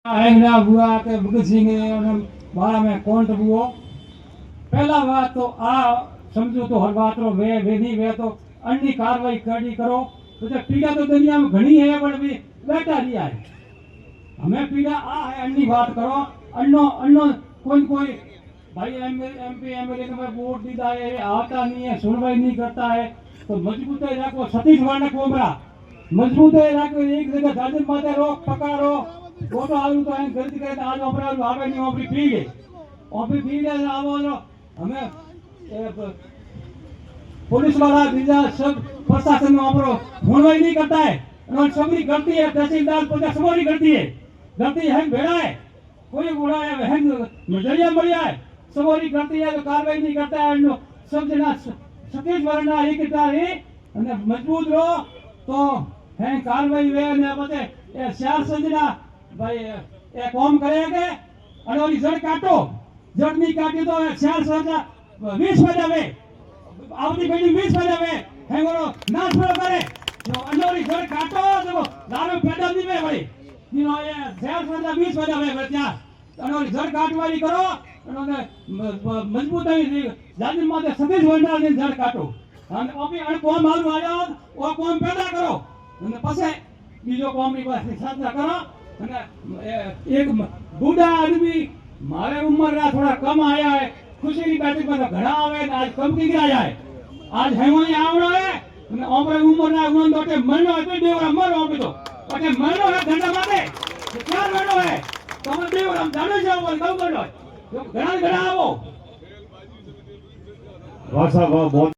आहिरा हुआ के भगत सिंह ने बारा में कौंट हुआ पहला बात तो आ समझो तो हर बात रो वे वेदी वे तो अन्य कार्रवाई करी करो तो जब पीड़ा तो दुनिया में घनी है पर भी बैठा दिया है हमें पीड़ा आ है अन्य बात करो अन्नो अन्नो कोई भाई एमपी एमएलए को वोट दीदा है आता नहीं है सुनवाई नहीं करता है तो मजबूत है रखो सतीश वाले कोमरा मजबूत है रखो एक जगह दादन माते रोक पकड़ो वो तो आलू तो है गलती करे आज ओपरा आवे नहीं ओपरी पी गए आवो हमें पुलिस वाला बीजा सब प्रशासन में ओपरो सुनवाई नहीं करता है और सबरी गलती है तहसीलदार को सबरी गलती है भेड़ा है कोई बुरा है बहन नजरिया बढ़िया है सबरी गलती है तो कार्रवाई नहीं करता है सब जना सतीश वरना एक तारी અને મજબૂત રહો તો હે કાર્યવાહી વે ને પછી એ ચાર સંજના ભાઈ એ કોમ કરે કે અને ઓલી જડ કાટો જડ ની કાટી તો ચાર સંજના 20 બજાવે આવતી પેલી 20 બજાવે હે ગોરો નાશ કરે તો અંડોરી જડ કાટો તો દારૂ પેડા ની મે ભાઈ નીનો એ ચાર સંજના 20 બજાવે બચ્યા અને ઓલી જડ કાટવાળી કરો અને મજબૂતાઈ જાજી માથે સતીશ વંડાલ ની જડ કાટો અને ઓપી અણ કોમ આલુ આયો ઓ કોમ પેદા કરો અને પછી બીજો કોમ ની પાસે સાધના કરો અને એક બુઢા આદમી મારે ઉંમર ના થોડા कम आया है खुशी की बैठक में घड़ा आवे आज कम की गिरा जाए आज हेमोनी आवड़ो है અને ઓમરે ઉંમર ના ગુણ દોટે મહિનો આપી દેવરા મર ઓપી તો પછી મહિનો હે ઘંટા માટે ચાર મહિનો હે તમે દેવરા જાણો છો બોલ ગૌ ગણો ઘણા ઘણા આવો ભાષા